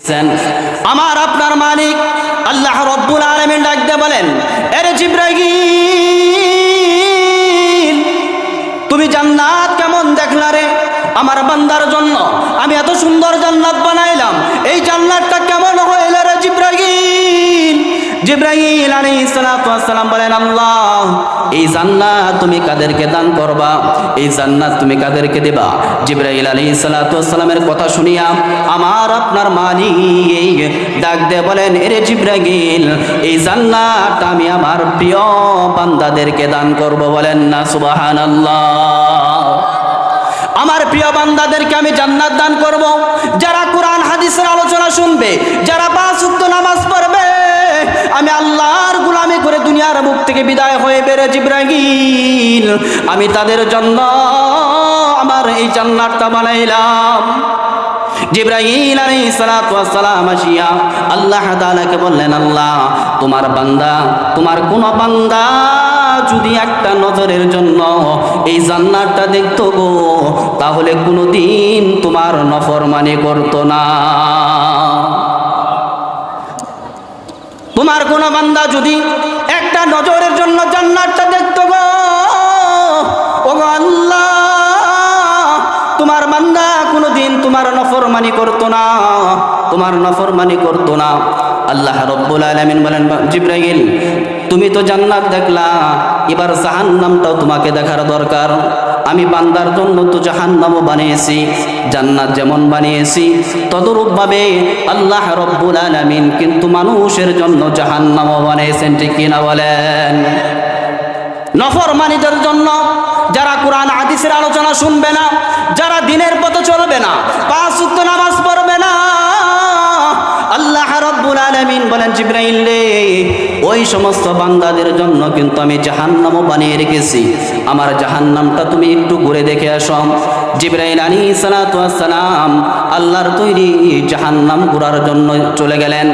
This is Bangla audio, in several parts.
আমার আপনার মালিক আল্লাহ রব্বুল আলামিন ডাক দিয়ে বলেন, আরে জিবরাইল, তুমি জান্নাত কেমন দেখলা রে? আমার বান্দার জন্য আমি এত সুন্দর জান্নাত বানাইলাম, এই জান্নাতটা কেমন হইল রে জিবরাইল? জিবরাইল আলাইহিস সালাতু ওয়াস সালাম বলেন, আল্লাহ, এই জান্নাত তুমি কাদেরকে দান করবা? এই জান্নাত তুমি কাদেরকে দিবা? জিবরাইল আলাইহিস সালাতু ওয়াস সালামের কথা শুনিয়া আমার আপনার মালিক ডাক দিয়ে বলেন, এরে জিবরাইল, এই জান্নাতটা আমি আমার প্রিয় বান্দাদেরকে দান করব। বলেন না সুবহানাল্লাহ। আমার প্রিয় বান্দাদেরকে আমি জান্নাত দান করব, যারা কোরআন হাদিসের আলোচনা শুনবে, যারা পাঁচ ওয়াক্ত নামাজ পড়বে। আমি আল্লাহর গোলামি করে দুনিয়ার মুখ থেকে বিদায় হয়ে বেরে জিবরাইল, আমি তাদের জন্য আমার এই জান্নাতটা বানাইলাম। জিবরাইল আলাইহিস সালাতু ওয়াস সালাম আসিয়া আল্লাহ তাআলাকে বললেন, আল্লাহ, তোমার বান্দা, তোমার কোন বান্দা যদি একটা নজরের জন্য এই জান্নাতটা দেখতো গো, তাহলে কোনোদিন তোমার নফরমানি করতো না। তোমার কোন বান্দা যদি একটা নজরের জন্য জান্নাতটা দেখতো গো, ওগো আল্লাহ, তোমার বান্দা কোনোদিন তোমার নফরমানি করতো না, তোমার নফরমানি করতো না। আল্লাহ রব্বুল আলামিন বলেন, জিবরাইল, তুমি তো জান্নাত দেখলা, এবার জাহান্নামটাও তোমাকে দেখার দরকার। আমি বান্দার জন্য তো জাহান্নামও বানিয়েছি, জান্নাত যেমন বানিয়েছি তদরূপভাবে আল্লাহ রব্বুল আলামিন কিন্তু মানুষের জন্য জাহান্নামও বানিয়েছেন। ঠিক কিনা বলেন? নফরমানীদের জন্য, যারা কোরআন হাদিসের আলোচনা শুনবে না, যারা দিনের পথে চলবে না, পাঁচ ওয়াক্ত নামাজ পড়বে না, আল্লাহ রব্বুল আলামিন বলেন, জিবরাইল রে, ওই সমস্ত বান্দাদের জন্য কিন্তু আমি জাহান্নামও বানিয়ে রেখেছি। আমার জাহান্নামটা তুমি একটু ঘুরে দেখে আসো। জিবরাইল আলাইহিস সালাতু ওয়াস সালাম আল্লাহর তৈরি জাহান্নাম ঘোরার জন্য চলে গেলেন।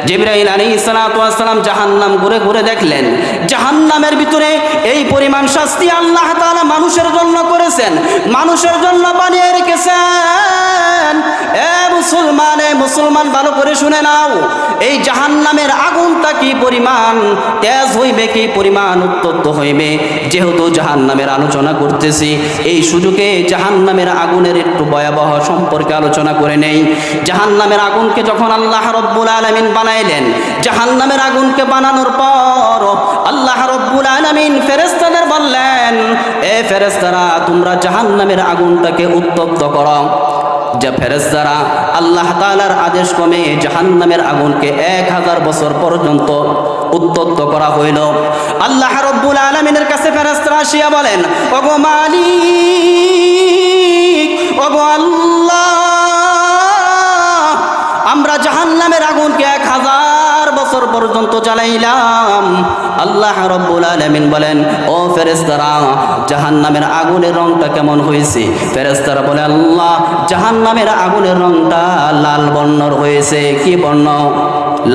জিবরাইল আলাইহিস সালাতু ওয়াস সালাম জাহান্নাম ঘুরে ঘুরে দেখলেন, জাহান্নামের ভিতরে এই পরিমাণ শাস্তি আল্লাহ তাআলা মানুষের জন্য করেছেন, মানুষের জন্য বানিয়ে রেখেছেন। মুসলমান ভালো করে শুনে নাও, এই জাহান্নামের আগুনটা কি পরিমাণ তেজ হইবে, কি পরিমাণ উত্তপ্ত হইবে। যেহেতু জাহান্নামের আলোচনা করতেছি, এই সুযোগে জাহান্নামের আগুনের একটু ভয়াবহ সম্পর্কে আলোচনা করে নেই। জাহান্নামের আগুনকে যখন আল্লাহ রব্বুল আলামিন বানাইলেন, জাহান্নামের আগুনকে বানানোর পর আল্লাহ রব্বুল আলামিন ফেরেশতাদের বললেন, এ ফেরেশতারা, তোমরা জাহান্নামের আগুনটাকে উত্তপ্ত করো। যে ফেরেশতারা আল্লাহ তাআলার আদেশ ক্রমে জাহান্নামের আগুনকে 1000 বছর পর্যন্ত উত্তপ্ত করা হইল। আল্লাহ রব্বুল আলামিনের কাছে ফেরেশতারা আসিয়া বলেন, ওগো মালিক, ওগো আল্লাহ, আমরা জাহান্নামের আগুনকে 1000 বছর পর্যন্ত জ্বালাইলাম। আল্লাহ রব্বুল আলামিন বলেন, ও ফেরেশতারা, জাহান্নামের আগুনের রংটা কেমন হয়েছে? ফেরেশতারা বলে, আল্লাহ, জাহান্নামের আগুনের রংটা লাল বর্ণর হয়েছে। কি বর্ণ?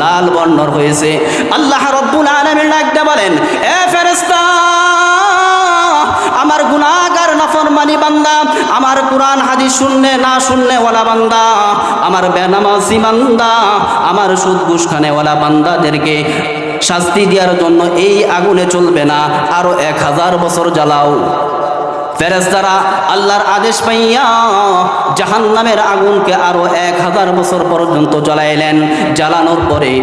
লাল বর্ণর হয়েছে। আল্লাহ রব্বুল আলামিন ডাকতে বলেন, এ ফেরেশতা, আমার গুনাহগার নাফরমানি বান্দা, আমার কোরআন হাদিস শুনলে না শুনলে ওয়ালা বান্দা, আমার বেনামাজি বান্দা, আমার সুদ ঘুষ খানেওয়ালা বান্দাদেরকে শাস্তি দেওয়ার জন্য এই আগুনে চলবে না, আরো 1000 বছর জ্বালাও। ফেরেশতারা আল্লাহর আদেশ পাইয়া জাহান্নামের আগুনকে আরো 1000 বছর পর্যন্ত জ্বালাইলেন। জ্বালানোর পরে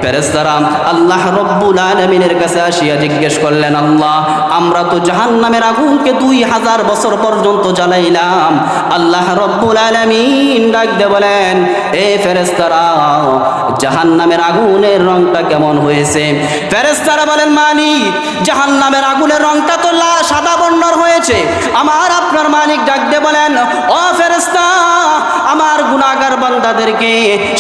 ফেরেশতারা আল্লাহ রব্বুল আলামিনের কাছে আসিয়া জিজ্ঞেস করলেন, আল্লাহ, আমরা তো জাহান্নামের আগুনকে 2000 বছর পর্যন্ত জ্বালাইলাম। আল্লাহ রব্বুল আলামিন ডাক দিয়ে বলেন, এ ফেরেশতারা, জাহান্নামের আগুনের রংটা কেমন হয়েছে? ফেরেশতারা বলেন, মালিক, জাহান্নামের আগুনের রংটা তো সাদা বর্ণের হয়েছে। আমার আপনার মালিক ডাক দিয়ে বলেন, ও ফেরেশতা, আমার গুনাহগার বান্দাদেরকে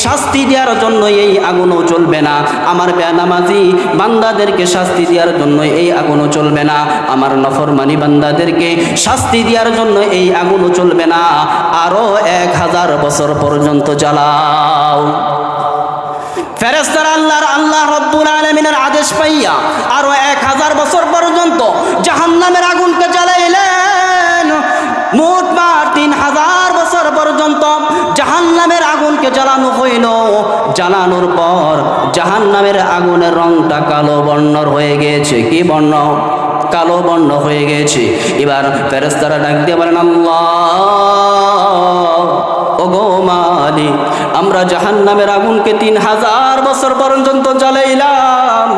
শাস্তি দেওয়ার জন্য এই আগুনও চলবে না, আমার বেনামাজি বান্দাদেরকে শাস্তি দেওয়ার জন্য এই আগুনও চলবে না, আমার নফরমানি বান্দাদেরকে শাস্তি দেওয়ার জন্য এই আগুনও চলবে না, আরো 1000 বছর পর্যন্ত জ্বালাও। ফেরেশতারা আল্লাহ রব্বুল আলামিনের আদেশ পাইয়া আরো 1000 বছর পর্যন্ত জাহান্নামের আগুনকে জ্বালাইলেন। মোট 3000 বছর পর্যন্ত জাহান্নামের আগুনকে জ্বালানো হইল, জ্বালানোর পর জাহান্নামের আগুনের রংটা কালো বর্ণর হয়ে গিয়েছে। কি বর্ণ? কালো বর্ণ হয়ে গেছে। এবার ফেরেশতারা ডাক দিয়ে বলেন, আল্লাহ, ওগো মালিক, আমরা জাহান্নামের আগুনকে 3000 বছর পর্যন্ত জ্বালাইলাম।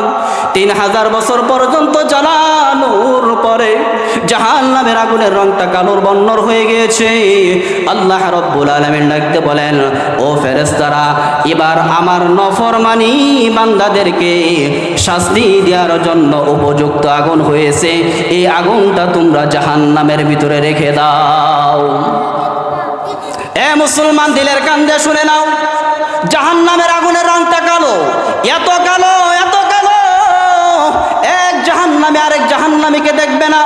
3000 বছর পর্যন্ত জ্বালানোর পরে জাহান্নামের আগুনের রংটা কালোর বর্ণর হয়ে গিয়েছে। আল্লাহ রাব্বুল আলামিন ডাকতে বলেন, ও ফেরেশতারা, এবার আমার নফরমানি বান্দাদেরকে শাস্তি দেওয়ার জন্য উপযুক্ত আগুন হয়েছে, এই আগুনটা তোমরা জাহান্নামের ভিতরে রেখে দাও। এ মুসলমান, দিলের কান দিয়ে শুনে নাও, জাহান্নামের আগুনের রংটা কালো, এত কালো, এত কালো, এক জাহান্নামী আরেক জাহান্নামীকে দেখবে না।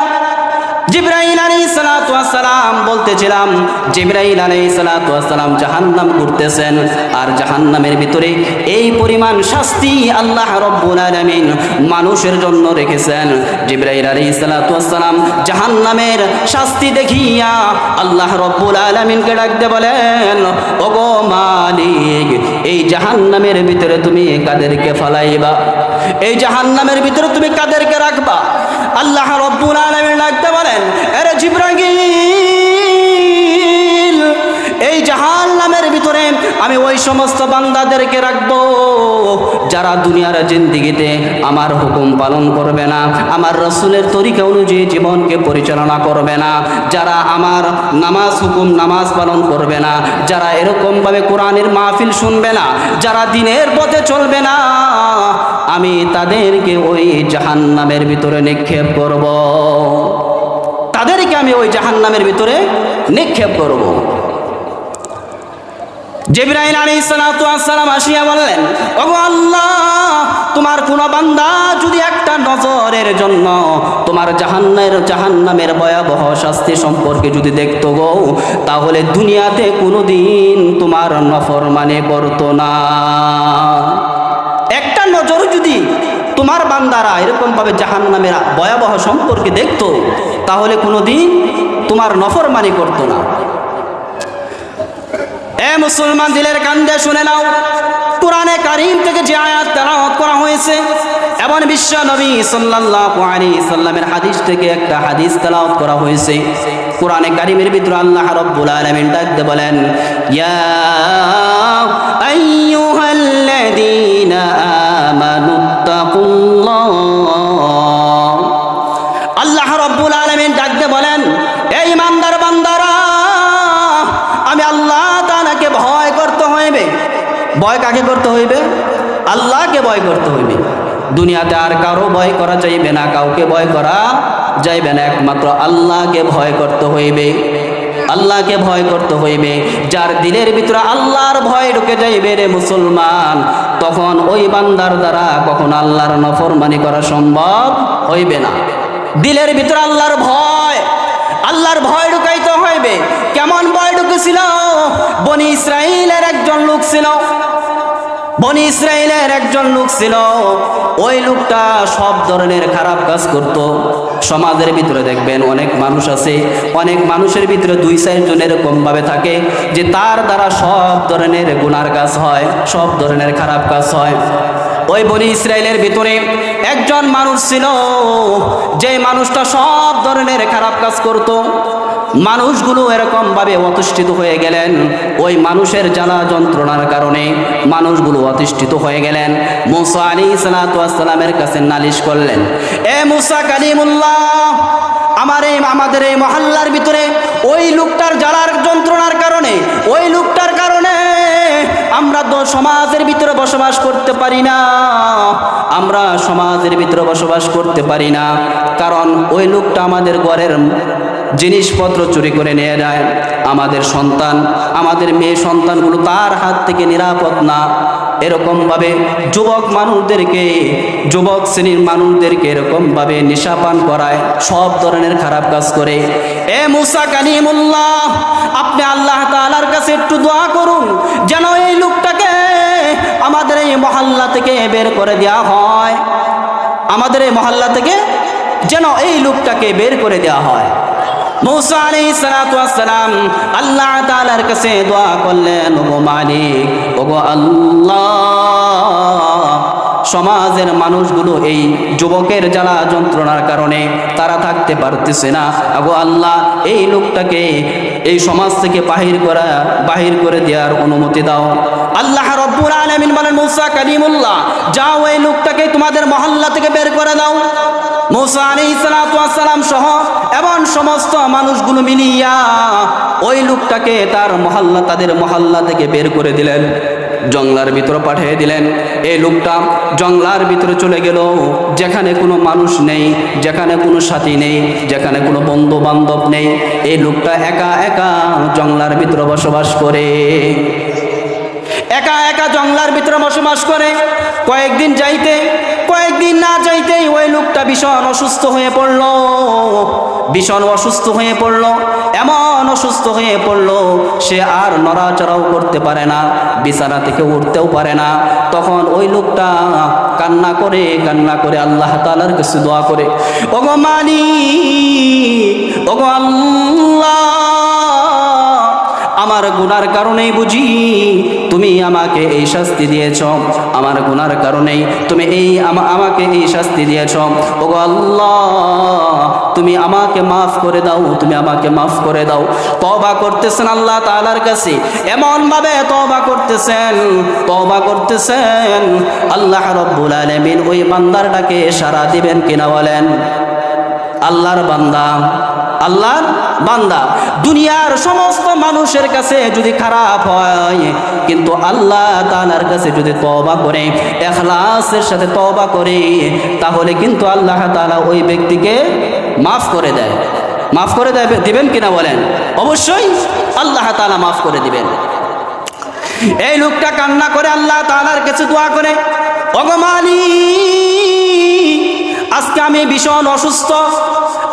জিবরাইল আলাইহিস সালাতু ওয়াস সালাম বলতেছিলাম, জিবরাইল আলাইহিস সালাতু ওয়াস সালাম জাহান্নাম ঘুরতেছেন, আর জাহান্নামের ভিতরে এই পরিমাণ শাস্তি আল্লাহ রাব্বুল আলামিন মানুষের জন্য রেখেছেন। জিবরাইল আলাইহিস সালাতু ওয়াস সালাম জাহান্নামের শাস্তি দেখিয়া আল্লাহ রাব্বুল আলামিনকে ডাকতে বলেন, ওগো মালিক, এই জাহান্নামের ভিতরে তুমি কাদেরকে ফালাইবা? এই জাহান্নামের ভিতরে তুমি কাদেরকে রাখবা? আল্লাহ রাব্বুল আলামিন ডাকতে বলেন, আরে জিবরাইল, এই জাহান্নামের ভিতরে আমি ওই সমস্ত বান্দাদেরকে রাখবো যারা দুনিয়ার জিন্দেগিতে আমার হুকুম পালন করবে না, আমার রাসূলের তরিকা অনুযায়ী জীবনকে পরিচালনা করবে না, যারা আমার নামাজ পালন করবে না, যারা এরকমভাবে কোরআনের মাহফিল শুনবে না, যারা দ্বীনের পথে চলবে না, আমি তাদেরকে ওই জাহান্নামের ভিতরে নিক্ষেপ করব। তাদেরকে আমি ওই জাহান্নামের ভিতরে নিক্ষেপ করব। জিবরাইল আলাইহিস সালাতু ওয়াস সালাম আসিয়া বললেন, ওগো আল্লাহ, তোমার কোন বান্দা যদি একটা নজরের জন্য তোমার জাহান্নামের ভয়াবহ শাস্তি সম্পর্কে যদি দেখতো গো, তাহলে দুনিয়াতে কোনোদিন তোমার নফরমানি করতো না। একটা নজর যদি তোমার বান্দারা এরকমভাবে জাহান্নামের ভয়াবহ সম্পর্কে দেখতো, তাহলে কোনোদিন তোমার নফরমানি করতো না। এ মুসলমান, দিলের কান দিয়ে শুনে নাও, কোরআনে কারীম থেকে যে আয়াত তেলাওয়াত করা হয়েছে এবং বিশ্ব নবী সাল্লাল্লাহু আলাইহি সাল্লামের হাদিস থেকে একটা হাদিস তেলাওয়াত করা হয়েছে। কোরআনে কারীমের ভিতরে আল্লাহ রাব্বুল আলামিন ডাকতে বলেন, ইয়া আইয়ুহাল্লাযীনা আমানুত্তাকুল্লাহ। আল্লাহ রাব্বুল আলামিন ডাকতে বলেন, এই ইমানদার বান্দারা, আমি আল্লাহ তাআলাকে ভয় করতে হইবে। ভয় কাকে করতে হইবে? আল্লাহকে ভয় করতে হইবে। দুনিয়াতে আর কারো ভয় করা যাইবে না, কাউকে ভয় করা যাইবে না, একমাত্র আল্লাহকে ভয় করতে হইবে। আল্লাহকে ভয় করতে হইবে। যার দিলের ভিতরে আল্লাহর ভয় ঢুকে যাইবে রে মুসলমান, তখন ওই বান্দার দ্বারা কখন আল্লাহর নফরমানি করা সম্ভব হইবে না। দিলের ভিতরে আল্লাহর ভয় ঢুকাইতে হইবে। কেমন ভয় ঢুকেছিল? বনি ইসরাইলের একজন লোক ছিল, ওই লোকটা সব ধরনের খারাপ কাজ করত। সমাজের ভিতরে দেখবেন অনেক মানুষ আছে, অনেক মানুষের ভিতরে 2-4 জন এরকম ভাবে থাকে যে তার দ্বারা সব ধরনের গুনার কাজ হয়, সব ধরনের খারাপ কাজ হয়। ওই বনি ইসরাইলের ভিতরে একজন মানুষ ছিল, যে মানুষটা সব ধরনের খারাপ কাজ করত। মানুষগুলো এরকম ভাবে অতিষ্ঠিত হয়ে গেলেন। ওই মানুষের জ্বালা যন্ত্রণার কারণে মানুষগুলো অতিষ্ঠিত হয়ে গেলেন। মুসা আলাইহিস সালাতু ওয়াস সালামের কাছে নালিশ করলেন, এ মুসা কালিমুল্লাহ, আমাদের এই মহল্লার ভিতরে ওই লোকটার জ্বালার যন্ত্রণার কারণে, ওই লোকটার কারণে আমরা তো সমাজের ভিতরে বসবাস করতে পারি না। আমরা সমাজের ভিতরে বসবাস করতে পারি না, কারণ ওই লোকটা আমাদের ঘরের জিনিসপত্র চুরি করে নিয়ে যায়। আমাদের সন্তান, আমাদের মেয়ে সন্তানগুলো তার হাত থেকে নিরাপদ না। এরকমভাবে যুবক শ্রেণীর মানুষদেরকে এরকমভাবে নেশাপান করায়, সব ধরনের খারাপ কাজ করে। এ মুসা কালিমুল্লাহ, আপনি আল্লাহ তাআলার কাছে একটু দোয়া করুন যেন এই লোকটাকে আমাদের এই মহল্লা থেকে বের করে দেওয়া হয়। আমাদের এই মহল্লা থেকে যেন এই লোকটাকে বের করে দেওয়া হয়। মূসা আলাইহিস সালাতু ওয়াস সালাম আল্লাহ তাআলার কাছে দোয়া করলেন, ওগো মালিক, ওগো আল্লাহ, সমাজের মানুষগুলো এই যুবকের জ্বালা যন্ত্রণার কারণে তারা থাকতে পারতেছে না। ওগো আল্লাহ, এই লোকটাকে এই সমাজ থেকে বাহির করে দেওয়ার অনুমতি দাও। আল্লাহ রাব্বুল আলামিন বলেন, মূসা কালিমুল্লাহ, যাও এই লোকটাকে তোমাদের মহল্লা থেকে বের করে দাও। মূসা আলাইহিস সালাতু ওয়াস সালাম সহ এবং সমস্ত মানুষগুলো মিলিয়া ওই লোকটাকে তাদের মহল্লা থেকে বের করে দিলেন, জঙ্গলার ভিতরে পাঠিয়ে দিলেন। এই লোকটা জঙ্গলার ভিতরে চলে গেল, যেখানে কোনো মানুষ নেই, যেখানে কোনো সাথী নেই, যেখানে কোনো বন্ধু বান্ধব নেই। এই লোকটা একা একা জঙ্গলার ভিতরে বসবাস করে, একা একা জঙ্গলার ভিতরে বসবাস করে। কয়েকদিন না যাইতেই ওই লোকটা ভীষণ অসুস্থ হয়ে পড়ল, এমন অসুস্থ হয়ে পড়ল সে আর নড়াচড়াও করতে পারে না, বিছানা থেকে উঠতেও পারে না। তখন ওই লোকটা কান্না করে আল্লাহ তাআলার কাছে দোয়া করে, ওগো মালিক, ওগো আল্লাহ, আমার গুনার কারণেই বুঝি তুমি আমাকে এই শাস্তি দিয়েছ, আমার গুনার কারণেই তুমি আমাকে এই শাস্তি দিয়েছ। ওগো আল্লাহ, তুমি আমাকে মাফ করে দাও, তুমি আমাকে মাফ করে দাও। তওবা করতেছেন আল্লাহ তাআলার কাছে, এমন ভাবে তওবা করতেছেন আল্লাহ রাব্বুল আলামিন ওই বান্দারটাকে সাড়া দিবেন কিনা বলেন? আল্লাহর বান্দা দুনিয়ার সমস্ত মানুষের কাছে যদি খারাপ হয়, কিন্তু আল্লাহ তাআলার কাছে যদি তওবা করে, ইখলাসের সাথে তওবা করে, তাহলে কিন্তু আল্লাহ তাআলা ওই ব্যক্তিকে মাফ করে দিবেন কিনা বলেন? অবশ্যই আল্লাহ তাআলা মাফ করে দিবেন। এই লোকটা কান্না করে আল্লাহ তাআলার কাছে দোয়া করে, ওগো মালিক, আজকে আমি ভীষণ অসুস্থ,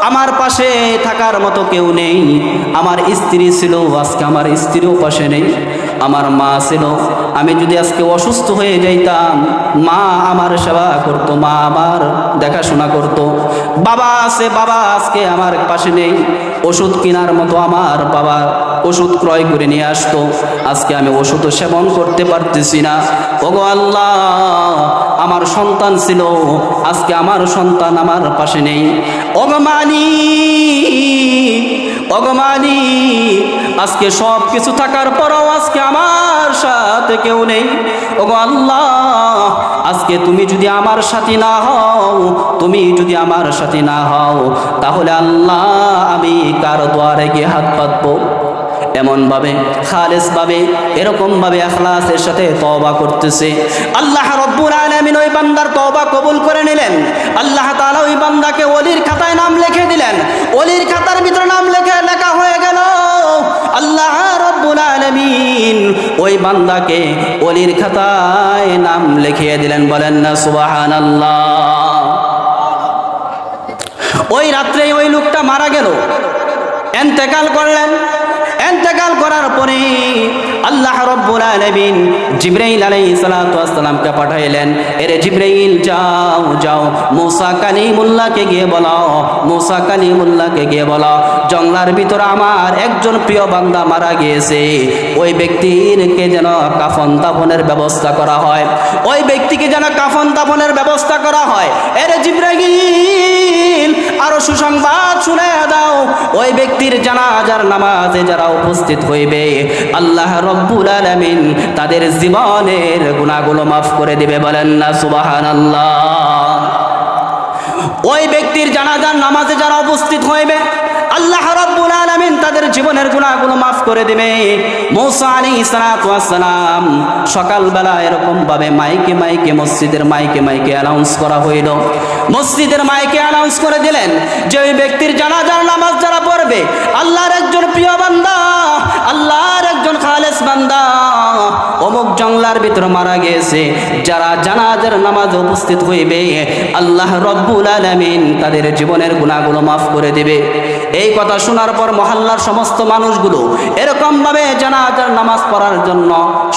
আমার পাশে থাকার মতো কেউ নেই। আমার স্ত্রী ছিল, আজকে আমার স্ত্রীও পাশে নেই। আমার মা ছিল, আমি যদি আজকে অসুস্থ হয়ে যাইতাম, মা আমার সেবা করতো, মা আমার দেখাশোনা করতো। বাবা আছে, বাবা আজকে আমার পাশে নেই, ওষুধ কেনার মতো আমার বাবা ওষুধ ক্রয় করে নিয়ে আসতো, আজকে আমি ওষুধও সেবন করতে পারতেছি না। ওগো আল্লাহ, আমার সন্তান ছিল, আজকে আমার সন্তান আমার পাশে নেই। ওগো মালিক, আজকে সব কিছু থাকার পরও আজকে আমার সাথে কেউ নেই। ওগো আল্লাহ, আজকে তুমি যদি আমার সাথী না হও, তাহলে আল্লাহ আমি কার দ্বারে গিয়ে হাত পাতবো? এমনভাবে খালেসভাবে, এরকমভাবে ইখলাসের সাথে তওবা করতেছে। আল্লাহ রাব্বুল আলামিন ওই বান্দার তওবা কবুল করে নিলেন। আল্লাহ তাআলা ওই বান্দাকে ওলির খাতায় নাম লিখে দিলেন। ওলির খাতার ভিতরে নাম লেখা হয়ে গেল। আল্লাহ রাব্বুল আলামিন ওই বান্দাকে ওলির খাতায় নাম লিখিয়ে দিলেন। বলেন না সুবহানাল্লাহ। ওই রাত্রে ওই লোকটা মারা গেল, ইন্তেকাল করলেন। ইন্তেকাল করার পরে আল্লাহ রাব্বুল আলামিন জিবরাইল আলাইহিস সালাতু ওয়াস সালামকে পাঠাইলেন, এরে জিবরাইল যাও মূসা কালিমুল্লাহকে গিয়ে বলো জঙ্গলার ভিতরে আমার একজন প্রিয় বান্দা মারা গিয়েছে, ওই ব্যক্তিকে যেন কাফন দাফনের ব্যবস্থা করা হয়, ওই ব্যক্তিকে যেন কাফন দাফনের ব্যবস্থা করা হয়। এরে জিবরাইল আরো সুসংবাদ শুনে দাও, ওই ব্যক্তির জানাজার নামাজে যারা উপস্থিত হইবে, আল্লাহ রাব্বুল আলামিন তাদের জীবনের গুনাহগুলো মাফ করে দিবে। বলেন না সুবহানাল্লাহ। ওই ব্যক্তির জানাজার নামাজে যারা উপস্থিত হইবে, আল্লাহ রাব্বুল আলামিন তাদের জীবনের গুনাহগুলো মাফ করে দিবে। মূসা আলাইহিস সালাতু ওয়াস সালাম সকালবেলা এরকম ভাবে মাইকে মসজিদের মাইকে অ্যানাউন্স করা হইল। মসজিদের মাইকে অ্যানাউন্স করে দিলেন যে ওই ব্যক্তির জানাজার নামাজ যারা পড়বে, আল্লাহর একজন প্রিয় বান্দা আল্লাহর একজন খালেস বান্দা অমুক জঙ্গলার ভিতর মারা গেছে, যারা জানাজার নামাজ উপস্থিত হইবে আল্লাহ রব্বুল আলামিন তাদের জীবনের গুনাহগুলো মাফ করে দিবে। এই কথা শোনার পর মহল্লার সমস্ত মানুষগুলো এরকম ভাবে জানাজার নামাজ পড়ার জন্য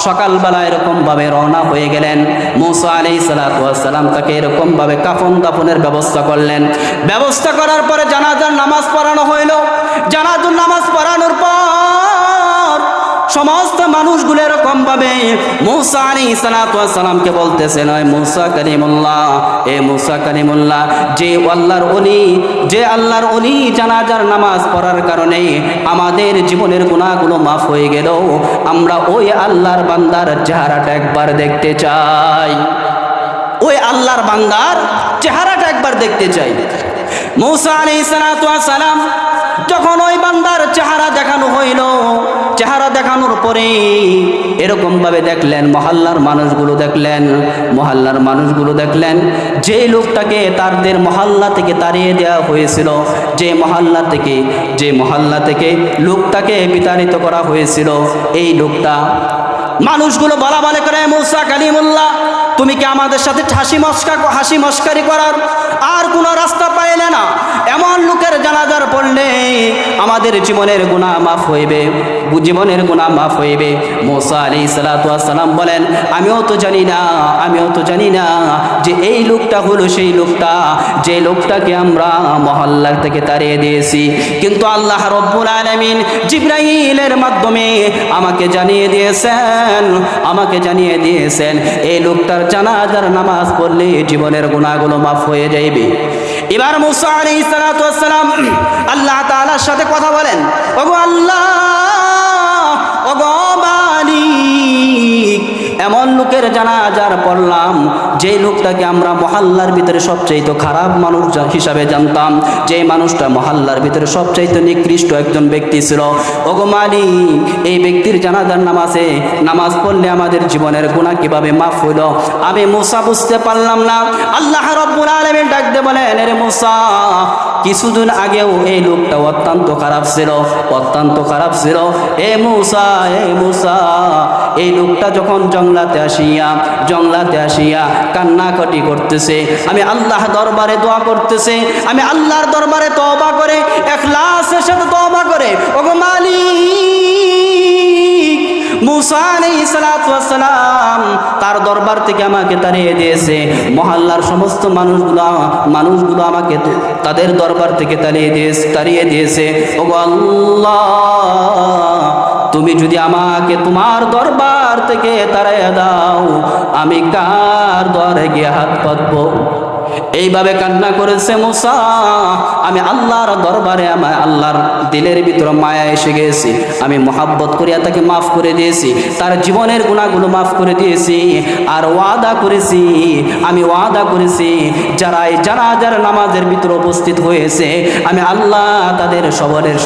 সকালবেলা এরকম ভাবে রওনা হয়ে গেলেন। মুসা আলাইহিস সালাতু ওয়াস সালাম তাকে এরকম ভাবে কাফন দাফনের ব্যবস্থা করলেন। ব্যবস্থা করার পরে জানাজার নামাজ পড়ানো হইল। জানাজার নামাজ পড়ানোর পর সমস্ত মানুষগুলো এরকম ভাবে মুসা আলাইহিস সালাতু ওয়াস সালামকে বলতেছেন, ওই মুসা কালিমুল্লাহ, এ মুসা কালিমুল্লাহ, যে আল্লাহর ওলি জানাজার নামাজ পড়ার কারণে আমাদের জীবনের গুনাহগুলো মাফ হয়ে গেল, আমরা ওই আল্লাহর বান্দার চেহারাটা একবার দেখতে চাই। ওই আল্লাহর বান্দার চেহারাটা একবার দেখতে চাই। মুসা আলাইহিস সালাতু ওয়াস সালাম যখন ওই বান্দার চেহারা দেখানো হইল, চেহারা দেখানোর পরে এরকম ভাবে দেখলেন, মহল্লার মানুষগুলো দেখলেন যে লোকটাকে তাদের মহল্লা থেকে তাড়িয়ে দেওয়া হয়েছিল, যে মহল্লা থেকে লোকটাকে বিতাড়িত করা হয়েছিল, এই লোকটা মানুষগুলো বলা করে, মুসা কালিমুল্লাহ, তুমি কি আমাদের সাথে হাসি মস্কারি করার আর কোনো রাস্তা পাইলে না? এমন লোকের জানাজার পড়লে আমাদের জীবনের গুনাহ মাফ হইবে। মুসা আলাইহিস সালাতু ওয়াস সালাম বলেন, আমিও তো জানি না যে এই লোকটা হলো সেই লোকটা, যে লোকটাকে আমরা মহল্লা থেকে তাড়িয়ে দিয়েছি। কিন্তু আল্লাহ রব্বুল আলামিন জিবরাইলের মাধ্যমে আমাকে জানিয়ে দিয়েছেন এই লোকটার জানাজার নামাজ পড়লে জীবনের গুনাহগুলো মাফ হয়ে যাইবে। এবার মুসা আলাইহিস সালাতু ওয়াস সালাম আল্লাহ তাআলার সাথে কথা বলেন, ওগো আল্লাহ, ওগো মালিক, এমন লোকের জানাজার পড়লাম যে লোকটাকে আমরা মহল্লার ভিতরে সবচাইতে খারাপ মানুষ হিসাবে জানতাম, যে মানুষটা মহল্লার ভিতরে সবচাইতে নিকৃষ্ট একজন ব্যক্তি ছিল। ওগো মালিক, এই ব্যক্তির জানাজার নামাজ পড়লে আমাদের জীবনের গুনাহ কিভাবে মাফ হইল? আমি মুসা বুঝতে পারলাম না। আল্লাহ রাব্বুল আলামিন ডাক দিয়ে বলেন, এরে মুসা, কিছুদিন আগেও এই লোকটা অত্যন্ত খারাপ ছিল। এ মুসা, এই লোকটা যখন জঙ্গলাতে আসিয়া কান্নাকাটি করতেছে, আমি আল্লাহ দরবারে দোয়া করতেছে, আমি আল্লাহর দরবারে তওবা করে ইখলাসের সাথে তওবা করে, ওগো মালিক, মুসা আলাইহিস সালাতু ওয়াস সালাম তার দরবার থেকে আমাকে তাড়িয়ে দিয়েছে। মহল্লার সমস্ত মানুষগুলো আমাকে তাদের দরবার থেকে তাড়িয়ে দিয়েছে। ওগো আল্লাহ, তুমি যদি আমাকে তোমার দরবার থেকে তাড়াইয়া দাও, আমি কার দরে গিয়ে হাত পাতবো? এইভাবে কান্না করেছে মুসা। আমি আল্লাহর দরবারে, আমার আল্লাহর দিলের ভিতরে মায়া এসে গেছি, আমি মহাব্বত করিয়া তাকে মাফ করে দিয়েছি, তার জীবনের গুনাহগুলো মাফ করে দিয়েছি। আর আমি ওয়াদা করেছি যারা এই জানাজার নামাজের ভিতরে উপস্থিত হয়েছে, আমি আল্লাহ তাদের সবরের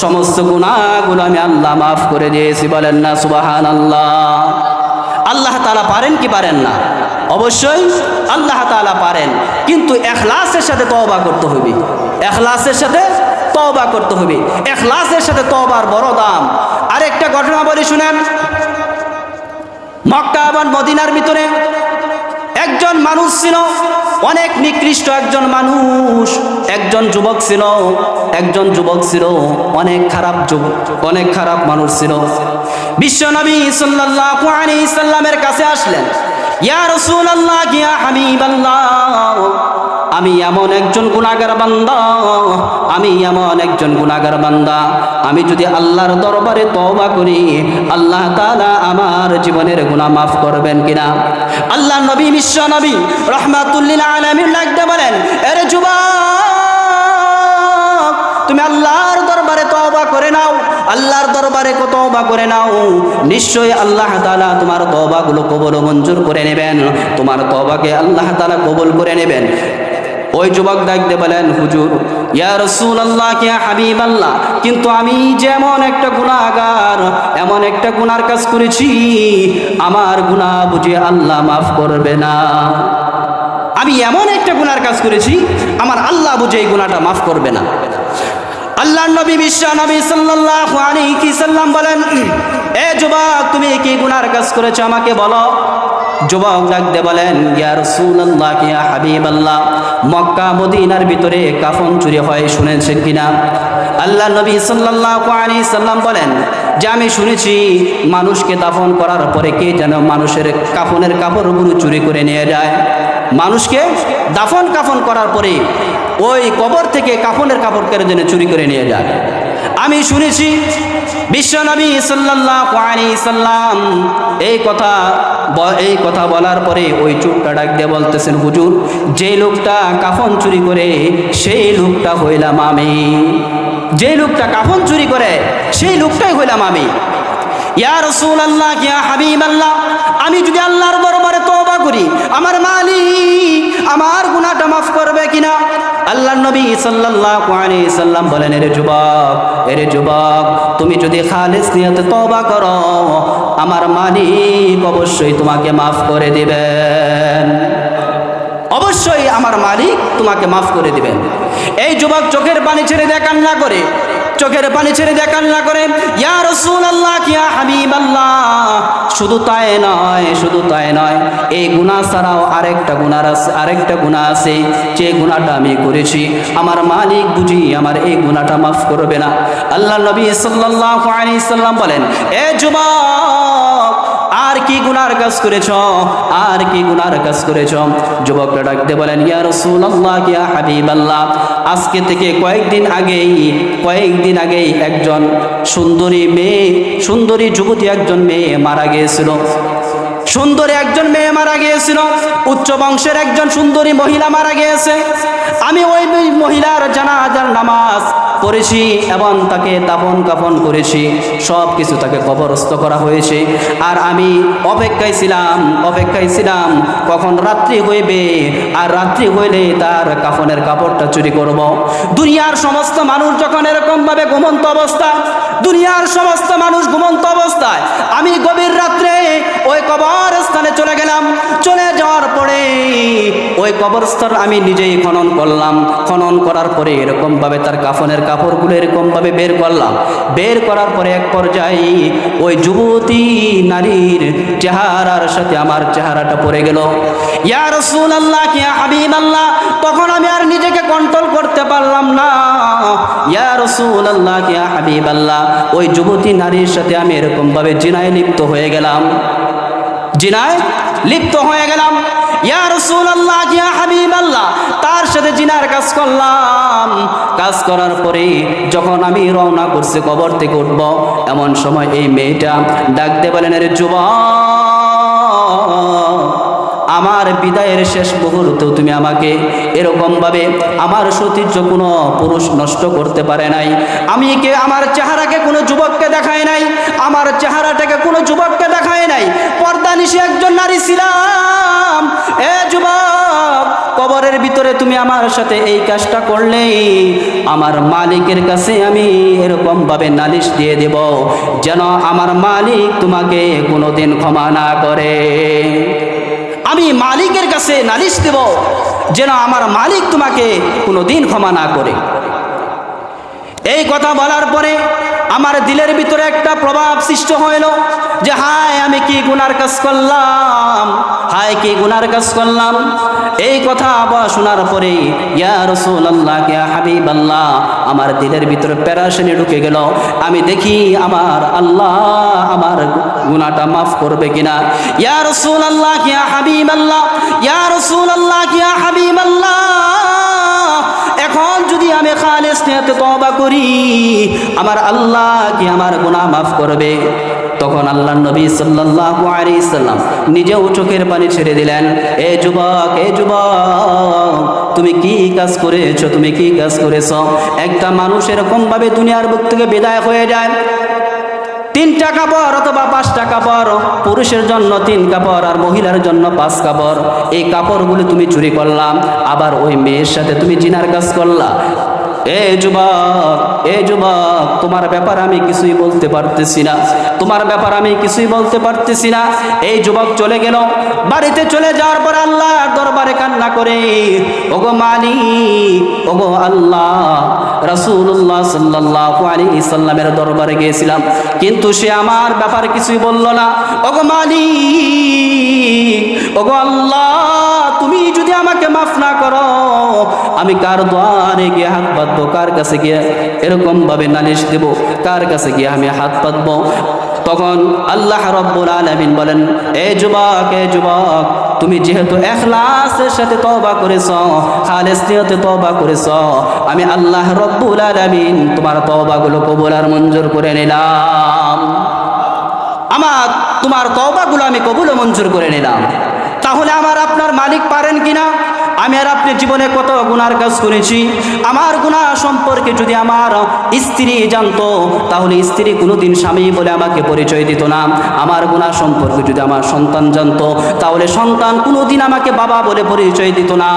সমস্ত গুনাহগুলো আমি আল্লাহ মাফ করে দিয়েছি। বলেন না সুবহানাল্লাহ। আল্লাহ তাআলা পারেন কি পারেন না? অবশ্যই আল্লাহ তাআলা পারেন, কিন্তু ইখলাসের সাথে তওবা করতে হবে। ইখলাসের সাথে তওবার বড় দাম। আরেকটা ঘটনা বলি শুনেন। মক্কা এবং মদিনার ভিতরে একজন মানুষ ছিল, অনেক নিকৃষ্ট একজন মানুষ, একজন যুবক ছিল, অনেক খারাপ মানুষ ছিল। বিশ্বনবী সাল্লাল্লাহু আলাইহি সাল্লামের কাছে আসলেন, ইয়া রাসূলুল্লাহ, ইয়া হাবিবাল্লাহ, আমি এমন একজন গুনাহগার বান্দা, আমি যদি আল্লাহর দরবারে তওবা করি, আল্লাহ তাআলা আমার জীবনের গুনাহ মাফ করবেন কিনা? আল্লাহ নবী, বিশ্ব নবী রাহমাতুল লিল আলামিন ডাকতে বলেন, আরে যুবক, তুমি আল্লাহর দরবারে তওবা করে নাও, আল্লাহর দরবারে তওবা করে নাও, নিশ্চয়ই আল্লাহ তাআলা তোমার তওবাগুলো কবুল ও মঞ্জুর করে নেবেন, তোমার তওবাকে আল্লাহ তাআলা কবুল করে নেবেন। ওই যুবক ডাকতে বলেন, হুজুর, ইয়া রাসূলুল্লাহ, ইয়া হাবিবাল্লাহ, কিন্তু আমি যেমন একটা গুনাহগার, এমন একটা গুনার কাজ করেছি, আমার গুনাহ বুঝে আল্লাহ মাফ করবে না। আমি এমন একটা গুনার কাজ করেছি, আমার আল্লাহ বুঝে এই গুনাহটা মাফ করবে না। আল্লাহর নবী বিশ্ব নবী সাল্লাল্লাহু আলাইহি সাল্লাম বলেন, এ যুবক, তুমি কি গুনার কাজ করেছো আমাকে বলো। যুবক ডাকতে বলেন, ইয়া রাসূলুল্লাহ, ইয়া হাবিবাল্লাহ, মক্কা মদিনার ভিতরে কাফন চুরি হয় শুনেছেন কিনা? আল্লাহ নবী সাল্লাল্লাহু আলাইহি সাল্লাম বলেন যে আমি শুনেছি মানুষকে দাফন করার পরে কে যেন মানুষের কাফনের কাপড়গুলো চুরি করে নিয়ে যায়। মানুষকে দাফন কাফন করার পরে ওই কবর থেকে কাফনের কাপড় কেড়ে যেন চুরি করে নিয়ে যায়। আমি শুনেছি বিশ্বনবী সাল্লাল্লাহু আলাইহি সাল্লাম এই কথা বলার পরে ওই চোরটা ডাক দিয়ে বলতেছেন, হুজুর, যে লোকটা কাফন চুরি করে সেই লোকটা হইলাম আমি। যে লোকটা কাফন চুরি করে সেই লোকটাই হইলাম আমি। ইয়া রাসূলুল্লাহ, ইয়া হাবিবাল্লাহ, আমি যদি আল্লাহর দরবারে তওবা করি আমার মালিক আমার গুনাহটা মাফ করবে কিনা? আল্লাহর নবী সাল্লাল্লাহু আলাইহি সাল্লাম বলেন, এরে যুবক, তুমি যদি খালিস নিয়তে তওবা করো আমার মালিক অবশ্যই তোমাকে মাফ করে দিবেন। অবশ্যই আমার মালিক তোমাকে মাফ করে দিবেন। এই যুবক চোখের পানি ছেড়ে দিয়ে কান্না করে, ইয়া রাসূলুল্লাহ, ইয়া হাবিবাল্লাহ, শুধু তাই নয়, এই গুনাহ ছাড়াও আরেকটা গুনাহ আছে, যে গুনাহটা আমি করেছি আমার মালিক বুঝি আমার এই গুনাহটা মাফ করবে না। আল্লাহ নবী সাল্লাল্লাহু আলাইহি সাল্লাম বলেন, এ যুবক, আর কি গুনার কাজ করেছ? যুবকরা ডাকতে বলেন, ইয়া রাসূলুল্লাহ, ইয়া হাবিবাল্লাহ, আজকে থেকে কয়েকদিন আগেই একজন সুন্দরী যুবতী একজন মেয়ে মারা গিয়েছিল। উচ্চ বংশের একজন সুন্দরী মহিলা মারা গিয়েছে। আমি ওই মহিলার জানাজার নামাজ পড়েছি এবং তাকে দাফন কাফন করেছি, সব কিছু তাকে কবরস্থ করা হয়েছে। আর আমি অপেক্ষায় ছিলাম কখন রাত্রি হইবে, আর রাত্রি হইলে তার কাফনের কাপড়টা চুরি করব। দুনিয়ার সমস্ত মানুষ যখন এরকম ভাবে ঘুমন্ত অবস্থায় আমি গভীর রাত্রে ওই কবরস্থানে চলে গেলাম। চলে যাওয়ার পরে ওই কবরস্থান আমি নিজেই খনন করার পরে এরকম ভাবে তার কাফনের কাপড়গুলো এরকম ভাবে বের করার পরে এক পর্যায়ে ওই যুবতী নারীর চেহারার সাথে আমার চেহারাটা পড়ে গেল। ইয়া রাসূলুল্লাহ, ইয়া হাবিবাল্লাহ, তখন আমি আর নিজেকে কন্ট্রোল করতে পারলাম না। ইয়া রাসূলুল্লাহ, ইয়া হাবিবাল্লাহ, ওই যুবতী নারীর সাথে আমি এরকম ভাবে জিনায় লিপ্ত হয়ে গেলাম। ইয়া রাসূলুল্লাহ, ইয়া হাবিবাল্লাহ, তার সাথে জিনার কাজ করলাম। কাজ করার পরে যখন আমি রওনা করছি কবর থেকে উঠব, এমন সময় এই মেয়েটা ডাকতে বলেন, আরে যুবক, আমার বিদায়ের শেষ মুহূর্তেও তুমি আমাকে এরকম ভাবে আমার সতীর্য কোনো পুরুষ নষ্ট করতে পারে নাই। আমার চেহারাকে কোনো যুবককে দেখায় নাই, আমার চেহারাটাকে কোনো যুবককে দেখায় নাই। পর্দানিশী একজন নারী ছিলাম। এ যুবক, কবরের ভিতরে তুমি আমার সাথে এই কাজটা করলে আমার মালিকের কাছে আমি এরকম ভাবে নালিশ দিয়ে দেব যেন আমার মালিক তোমাকে কোনোদিন ক্ষমা না করে। আমি মালিকের কাছে নালিশ দেব যেন আমার মালিক তোমাকে কোনোদিন ক্ষমা না করে। এই কথা বলার পরে আমার দিলের ভিতরে একটা প্রভাব সৃষ্টি হইল যে হায় আমি কি গুনার কাজ করলাম। এই কথা শোনার পরে ইয়া রাসূলুল্লাহ, ইয়া হাবিবাল্লাহ, আমার দিলের ভিতরে প্যারাশানি ঢুকে গেল। আমি দেখি আমার আল্লাহ আমার গুনাহটা মাফ করবে কিনা। ইয়া রাসূলুল্লাহ, ইয়া হাবিবাল্লাহ, ইয়া রাসূলুল্লাহ, ইয়া হাবিবাল্লাহ, এখন যদি আমি খালিস নিয়তে তওবা করি আমার আল্লাহ কি আমার গুনাহ মাফ করবে? তখন আল্লাহর নবী সাল্লাল্লাহু আলাইহি সাল্লাম নিজেও চোখের পানি ছেড়ে দিলেন। এ যুবক, তুমি কি কাজ করেছো? একটা মানুষ এরকম ভাবে দুনিয়ার বুক থেকে বিদায় হয়ে যায়। 3টা কাপড় অথবা 5টা কাপড়, পুরুষের জন্য 3 কাপড় আর মহিলার জন্য 5 কাপড়। এই কাপড়গুলো তুমি চুরি করলাম, আবার ওই মেয়ের সাথে তুমি জিনার কাজ করলা। এ যুবক, তোমার ব্যাপারে আমি কিছুই বলতে পারতেছি না। তোমার ব্যাপার আমি কিছুই বলতে পারতেছি না। এই যুবক চলে গেল। বাড়িতে চলে যাওয়ার পর আল্লাহর দরবারে কান্না করে, ওগো মালিক, ওগো আল্লাহ, রাসূলুল্লাহ সাল্লাল্লাহু আলাইহি সাল্লামের দরবারে গিয়েছিলাম, কিন্তু সে আমার ব্যাপারে কিছুই বলল না। ওগো মালিক, ওগো আল্লাহ, তুমি যদি আমাকে মাফ না করো, আমি কার দ্বারে গিয়ে হাত পাতবো, কার কাছে গিয়ে এরকম ভাবে নালিশ দেব, কার কাছে গিয়ে আমি হাত পাতবো? তখন আল্লাহ রাব্বুল আলামিন বলেন, এ যুবক, এ যুবক, তুমি যেহেতু ইখলাসের সাথে তওবা করেছো, খালেস নিয়তে তওবা করেছো, আমি আল্লাহ রাব্বুল আলামিন তোমার তওবাগুলো কবুল আর মঞ্জুর করে নিলাম। তোমার তওবাগুলো আমি কবুল ও মঞ্জুর করে নিলাম। তাহলে আমার আপনার মালিক পারেন কিনা? আমি আর আপনি জীবনে কত গুনার কাজ করেছি। আমার গুনাহ সম্পর্কে যদি আমার স্ত্রী জানতো, তাহলে স্ত্রী কোনোদিন স্বামী বলে আমাকে পরিচয় দিত না। আমার গুনাহ সম্পর্কে যদি আমার সন্তান জানতো, তাহলে সন্তান কোনোদিন আমাকে বাবা বলে পরিচয় দিত না।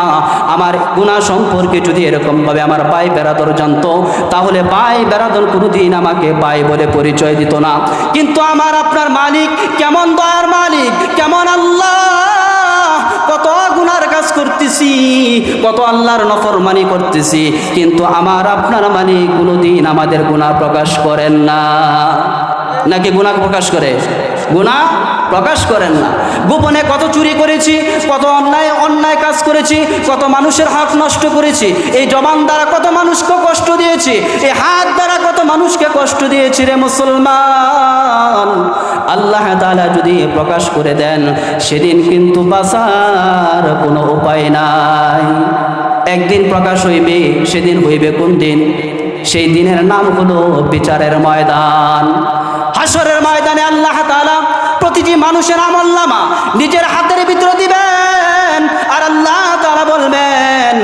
আমার গুনাহ সম্পর্কে যদি এরকমভাবে আমার ভাই বেরাদর জানতো, তাহলে ভাই বেরাদর কোনোদিন আমাকে ভাই বলে পরিচয় দিত না। কিন্তু আমার আপনার মালিক কেমন দয়ার মালিক, কেমন আল্লাহ! কত গুনার কাজ করতেছি, কত আল্লাহর নফরমানি করতেছি, কিন্তু আমার আপনার মালিক কোনোদিন আমাদের গুনাহ প্রকাশ করেন না। নাকি গুনাহ প্রকাশ করে? গুনাহ প্রকাশ করেন না। গোপনে কত চুরি করেছি, কত অন্যায় কাজ করেছি, কত মানুষের হক নষ্ট করেছি, এই জবান দ্বারা কত মানুষকে কষ্ট দিয়েছি, এই হাত দ্বারা কত মানুষকে কষ্ট দিয়েছি রে মুসলমান। আল্লাহ তাআলা যদি প্রকাশ করে দেন, সেদিন কিন্তু বাঁচার কোনো উপায় নাই। একদিন প্রকাশ হইবে, সেদিন হইবে কোন দিন? সেই দিনের নাম হলো বিচারের ময়দান। হাসরের ময়দানে আল্লাহ তাআলা প্রতিটি মানুষের আমলনামা নিজের হাতের ভিতরে দিবেন, আর আল্লাহ তাআলা বলবেন,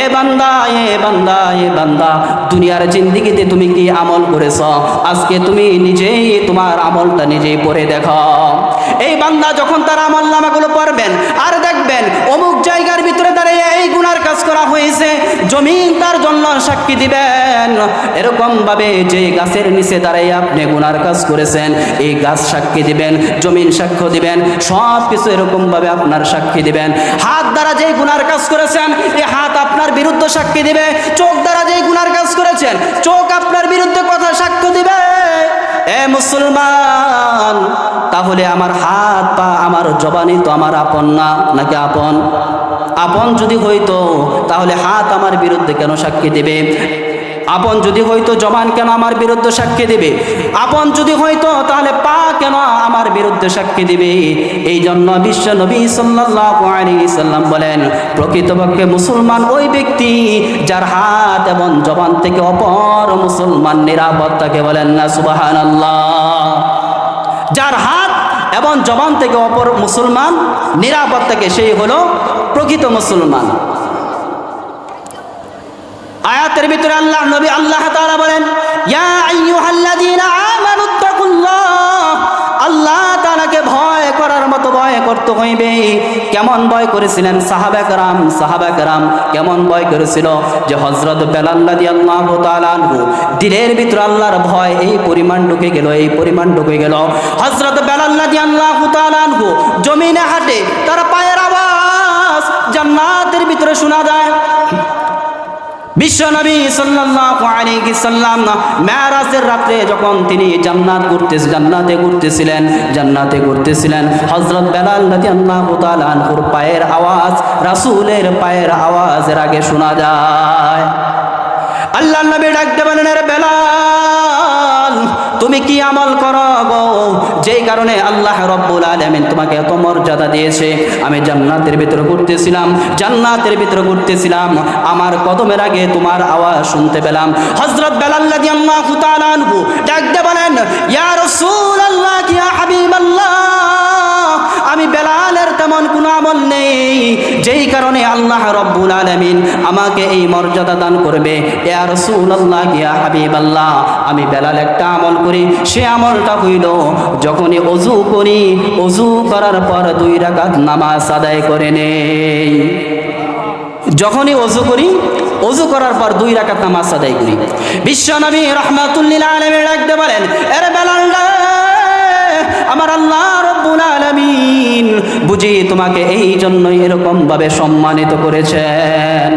এ বান্দা, এ বান্দা, এ বান্দা, দুনিয়ার জিন্দেগিতে তুমি কি আমল করেছ? আজকে তুমি নিজেই তোমার আমলটা নিজেই পড়ে দেখো। এই বান্দা যখন তার আমলনামাগুলো পড়বেন আর দেখবেন অমুক জায়গার ভিতরে দাঁড়িয়ে এই গুনার কাজ করা হয়েছে, জমিন তার জন্য সাক্ষী দিবেন। এরকম ভাবে যে গাছের নিচে দাঁড়িয়ে আপনি গুনার কাজ করেছেন, এই গাছ সাক্ষী দিবেন, জমিন সাক্ষ্য দিবেন, সব কিছু এরকম ভাবে আপনার সাক্ষী দিবেন। হাত দ্বারা যেই গুনার কাজ করেছেন, এই হাত আপনার বিরুদ্ধে সাক্ষী দিবে। চোখ দ্বারা যেই গুনার কাজ করেছেন, চোখ আপনার বিরুদ্ধে কথা সাক্ষ্য দিবে। এ মুসলমান, তাহলে আমার হাত পা আমার জবানি তো আমার আপন না, নাকি আপন? আপন যদি হইতো তাহলে হাত আমার বিরুদ্ধে কেন সাক্ষী দিবে? আপন যদি হইতো জবান কেন আমার বিরুদ্ধে সাক্ষী দিবে? আপন যদি হইতো তাহলে পা কেন আমার বিরুদ্ধে সাক্ষী দিবে? এই জন্য বিশ্ব নবী সাল্লাল্লাহু আলাইহি সাল্লাম বলেন, প্রকৃতপক্ষে মুসলমান ওই ব্যক্তি যার হাত এবং জবান থেকে অপর মুসলমান নিরাপদ থাকে। বলেন না সুবহানাল্লাহ? যার হাত এবং জবান থেকে অপর মুসলমান নিরাপদ থাকে, সেই হলো প্রকৃত মুসলমান। আয়াতের ভিতরে আল্লাহ তাআলা বলেন, ইয়া আইয়ুহাল্লাযীনা আমানুত্তাকুল্লাহ, আল্লাহ তাআলাকে ভয় করার মতো ভয় করতে হইবে। কেমন ভয় করেছিলেন সাহাবা কেরাম কেমন ভয় করেছিল যে হযরত বেলাল রাদিয়াল্লাহু তাআলা আনহু দিলের ভিতরে আল্লাহর ভয় এই পরিমাণ ঢুকে গেল। হযরত বেলাল রাদিয়াল্লাহু তাআলা আনহু জমিনে হাঁটে, তার পায়ের আওয়াজ জান্নাতের ভিতরে শোনা যায়। বিশ্বনবী সাল্লাল্লাহু আলাইহি সাল্লাম মেরাজের রাতে যখন তিনি জান্নাতে ঘুরতেছিলেন, হযরত বেলাল রাদিয়াল্লাহু তাআলা আনহুর পায়ের আওয়াজ রাসূলের পায়ের আওয়াজের আগে শোনা যায়। আল্লাহর নবী ডাকতে বলেন, রে বেলাল, তুমি কি আমল করো গো, যেই কারণে আল্লাহ রাব্বুল আলামিন তোমাকে এত মর্যাদা দিয়েছে? আমি জান্নাতের ভিতরে ঘুরতেছিলাম, আমার কদমের আগে তোমার আওয়াজ শুনতে পেলাম। হযরত বেলাল রাদিয়াল্লাহু তাআলা আনহু ডাকতে বলেন, ইয়া রাসূলুল্লাহ, ইয়া হাবিবাল্লাহ, আমি বেলালের তেমন কোনো আমল নেই যেই কারণে আল্লাহ রাব্বুল আলামিন আমাকে এই মর্যাদা দান করবে। ইয়া রাসূলুল্লাহ, ইয়া হাবিবাল্লাহ, আমি বেলাল একটা আমল করি, সে আমলটা হইল যখনই ওযু করার পর 2 রাকাত নামাজ আদায় করে নেই। যখনই ওযু করার পর 2 রাকাত নামাজ আদায় করি। বিশ্বনবী রাহমাতুল লিল আলামিন ডাকতে বলেন, আরে বেলাল, আল্লাহ রব্বুল আলামিন বুঝি তোমাকে এই জন্যই এরকম ভাবে সম্মানিত করেছেন।